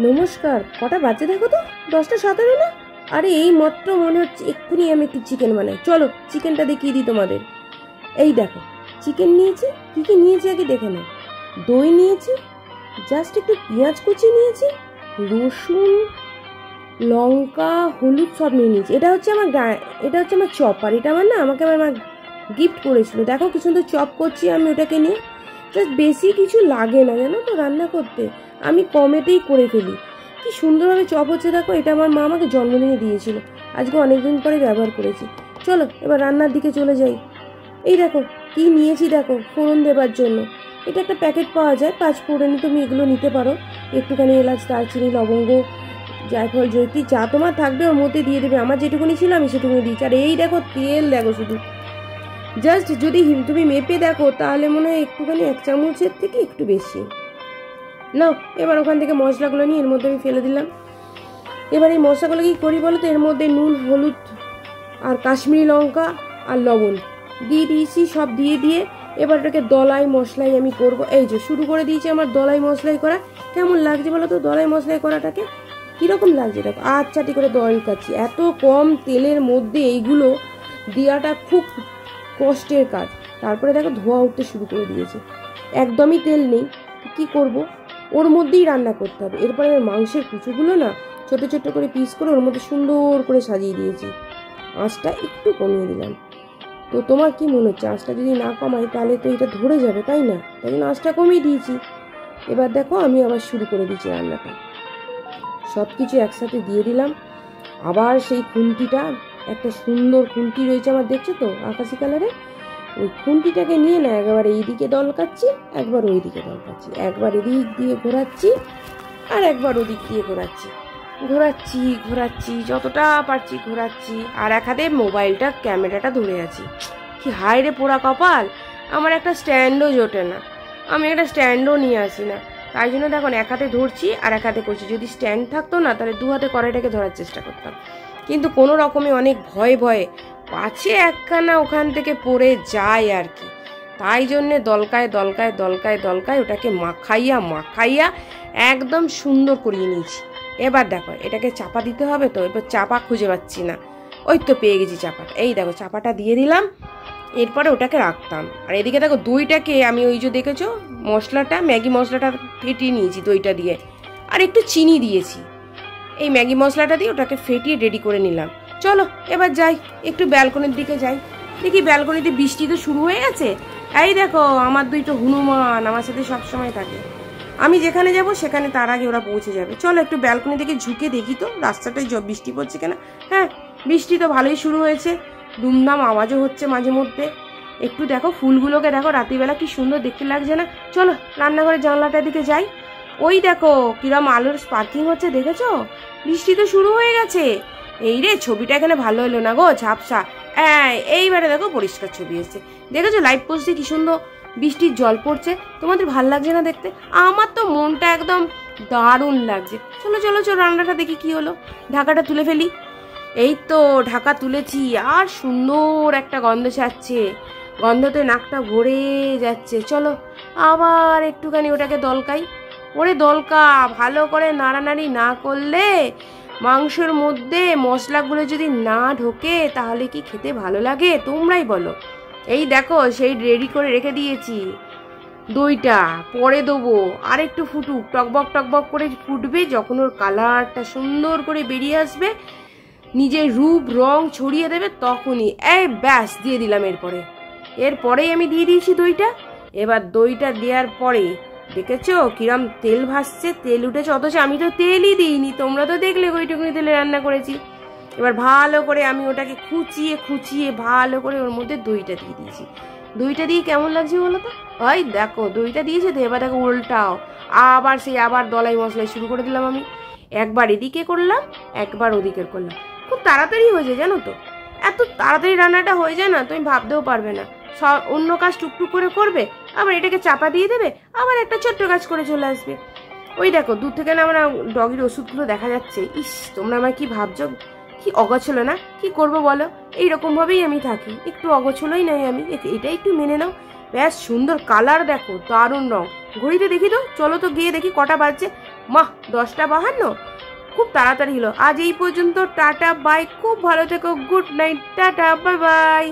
নমস্কার, কটা বাজে দেখো তো, 10টা 17 না? আরে এই মাত্র মনে হচ্ছে এক্ষুনি আমি একটু চিকেন বানাই। চলো চিকেনটা দেখিয়ে দিই তোমাদের। এই দেখো চিকেন নিয়েছি, কি কি নিয়েছি আগে দেখে নাও। দই নিয়েছি, জাস্ট একটু পেঁয়াজ কুচি নিয়েছি, রসুন, লঙ্কা, হলুদ সব নিয়ে নিয়েছি। এটা হচ্ছে আমার চপ, আর এটা আমাকে আমার মা গিফট করেছিল। দেখো কি সুন্দর চপ করছি আমি ওটাকে নিয়ে। জাস্ট বেশি কিছু লাগে না জানো তো রান্না করতে, আমি কমেতেই করে ফেলি। কি সুন্দরভাবে চপ হচ্ছে দেখো। এটা আমার মা আমাকে জন্মদিনে দিয়েছিল, আজকে অনেকদিন পরে ব্যবহার করেছি। চলো এবার রান্নার দিকে চলে যাই। এই দেখো কি নিয়েছি, দেখো ফোড়ন দেবার জন্য। এটা একটা প্যাকেট পাওয়া যায় 5 ফোড়নে, তুমি এগুলো নিতে পারো। একটুখানি এলাচ, দারচিনি, লবঙ্গ, জায়ফল, জয়িত্রী যা তোমার থাকবে ওর মধ্যে দিয়ে দেবে। আমার যেটুকুনি ছিল আমি সেটুকুনি দিয়েছি। আর এই দেখো তেল, দেখো শুধু জাস্ট যদি তুমি মেপে দেখো তাহলে মনে হয় একটুখানি 1 চামচের থেকে একটু বেশি নাও। এবার ওখান থেকে মশলাগুলো নিয়ে এর মধ্যে আমি ফেলে দিলাম। এবার এই মশলাগুলো কি করি বলো তো, এর মধ্যে নুন, হলুদ আর কাশ্মীরি লঙ্কা আর লবণ দিয়ে দিয়েছি। সব দিয়ে এবার ওটাকে দলাই মশলাই আমি করব। এই যে শুরু করে দিয়েছি আমার দলাই মশলাই করা। কেমন লাগছে বলো তো দলাই মশলাই করাটাকে, কিরকম লাগছে দেখো। আচ্ছাটি করে দই কাচ্ছি, এত কম তেলের মধ্যে এইগুলো দেওয়াটা খুব কষ্টের কাজ। তারপরে দেখো ধোয়া উঠতে শুরু করে দিয়েছে, একদমই তেল নেই। কি করব, ওর মধ্যেই রান্না করতে হবে। এরপরে মাংসের কুচুগুলো না ছোট ছোট করে পিস করে ওর মধ্যে সুন্দর করে সাজিয়ে দিয়েছি। আঁচটা একটু কমিয়ে দিলাম। তো তোমার কি মনে হচ্ছে আঁচটা যদি না কমাই তাহলে তো এটা ধরে যাবে, তাই না? তাই জন্য আঁচটা কমিয়ে দিয়েছি। এবার দেখো আমি আবার শুরু করে দিয়েছি রান্নাটা। সব কিছু একসাথে দিয়ে দিলাম। আবার সেই খুন্তিটা, একটা সুন্দর খুন্তি রয়েছে আমার, দেখছো তো আকাশি কালারের, ওই খুন্তিটাকে নিয়ে না একবার এইদিকে দলকাচ্ছি, একবার ওই দিকে দলকাচ্ছি, একবার এদিক দিয়ে ঘোরাচ্ছি আর একবার ওদিক দিয়ে ঘোরাচ্ছি যতটা পারছি ঘোরাচ্ছি। আর এক হাতে মোবাইলটা, ক্যামেরাটা ধরে আছি। কি হায় রে পোড়া কপাল, আমার একটা স্ট্যান্ডও জোটে না। আমি একটা স্ট্যান্ডও নিয়ে আসি না, তাই জন্য দেখুন এক হাতে ধরছি আর এক হাতে করছি। যদি স্ট্যান্ড থাকতো না তাহলে 2 হাতে কড়াইটাকে ধরার চেষ্টা করতাম, কিন্তু কোনো রকমে অনেক ভয়ে পাছে একখানা ওখান থেকে পড়ে যায় আর কি। তাই জন্যে দলকায় ওটাকে মাখাইয়া একদম সুন্দর করিয়ে নিয়েছি। এবার দেখো এটাকে চাপা দিতে হবে, তো এবার চাপা খুঁজে পাচ্ছি না। ওই তো পেয়ে গেছি চাপাটা। এই দেখো চাপাটা দিয়ে দিলাম। এরপরে ওটাকে রাখতাম। আর এদিকে দেখো দইটাকে আমি ওই যে দেখেছো মশলাটা, ম্যাগি মশলাটা ফেটিয়ে নিয়েছি দইটা দিয়ে, আর একটু চিনি দিয়েছি। এই ম্যাগি মশলাটা দিয়ে ওটাকে ফেটিয়ে রেডি করে নিলাম। চলো এবার যাই একটু ব্যালকনির দিকে যাই। দেখি ব্যালকনিতে বৃষ্টি তো শুরু হয়ে গেছে। এই দেখো আমার 2টো হনুমান আমার সাথে সবসময় থাকে, আমি যেখানে যাব সেখানে তার আগে ওরা পৌঁছে যাবে। চলো একটু ব্যালকনি থেকে ঝুঁকে দেখি তো রাস্তাটায় বৃষ্টি পড়ছে কিনা। হ্যাঁ বৃষ্টি তো ভালোই শুরু হয়েছে, দুমদাম আওয়াজও হচ্ছে মাঝে মধ্যে। একটু দেখো ফুলগুলোকে দেখো রাত্রিবেলা কি সুন্দর দেখতে লাগছে না। চলো রান্নাঘরের জানলাটার দিকে যাই। ওই দেখো কিরম আলোর স্পার্কিং হচ্ছে, দেখেছো? বৃষ্টি তো শুরু হয়ে গেছে। এই রে ছবিটা এখানে ভালো হলো না গো, ঝাপসা। এইবারে দেখো পরিষ্কার ছবি এসছে, দেখেছো লাইট পোস্টে কি সুন্দর বৃষ্টির জল পড়ছে। তোমাদের ভাল লাগছে না দেখতে? আমার তো মনটা একদম দারুণ লাগছে। চলো রান্নাটা দেখি কি হলো। ঢাকাটা তুলে ফেলি। এই তো ঢাকা তুলেছি, আর সুন্দর একটা গন্ধ ছাড়ছে, গন্ধতে নাকটা ভরে যাচ্ছে। চলো আবার একটুখানি ওটাকে দলকাই। ওরে দলকা, ভালো করে নাড়ানাড়ি না করলে মাংসের মধ্যে মশলাগুলো যদি না ঢোকে তাহলে কি খেতে ভালো লাগে তোমরাই বলো। এই দেখো সেই রেডি করে রেখে দিয়েছি দইটা, পরে দেবো। আর একটু ফুটুক, টকবক করে ফুটবে। যখন ওর কালারটা সুন্দর করে বেরিয়ে আসবে, নিজের রূপ রং ছড়িয়ে দেবে, তখনই এই ব্যাস দিয়ে দিলাম। এরপরেই আমি দিয়ে দিয়েছি দইটা। এবার দইটা দেওয়ার পরে দেখেছো কিরম তেল ভাসছে, তেল উঠেছে, অথচ আমি তো তেলই দিইনি। তোমরা তো দেখলে ওইটুকুনি তেলে রান্না করেছি। এবার ভালো করে আমি ওটাকে খুঁচিয়ে ভালো করে ওর মধ্যে দইটা দিয়ে দিয়েছি। দইটা দিয়ে কেমন লাগছে বলো তো? ওই দেখো দইটা দিয়েছে তো, এবার দেখো উল্টাও। আবার দলাই মশলাই শুরু করে দিলাম আমি। একবার এদিকে করলাম, একবার ওদিকে করলাম। খুব তাড়াতাড়ি হয়ে যায় জানো তো, এত তাড়াতাড়ি রান্নাটা হয়ে যায় না তুমি ভাবতেও পারবে না। সব অন্য কাজ টুকটুক করে করবে, আবার এটাকে চাপা দিয়ে দেবে, আবার একটা ছোট্ট কাজ করে চলে আসবে। ওই দেখো দূর থেকে না আমার ডগির ওষুধগুলো দেখা যাচ্ছে। ইস তোমরা আমার কি ভাবছো, কি অগোছলো না? কি করবো বলো, এইরকম ভাবেই আমি থাকি, একটু অগোছলোই নাই আমি, এটা একটু মেনে নাও। ব্যাস সুন্দর কালার দেখো, দারুণ রং। ঘড়িতে দেখি তো, চলো তো গিয়ে দেখি কটা বাজছে। মাহ 10:52, খুব তাড়াতাড়ি হলো। আজ এই পর্যন্ত, টাটা বাই, খুব ভালো থেকো, good night, tata bye bye.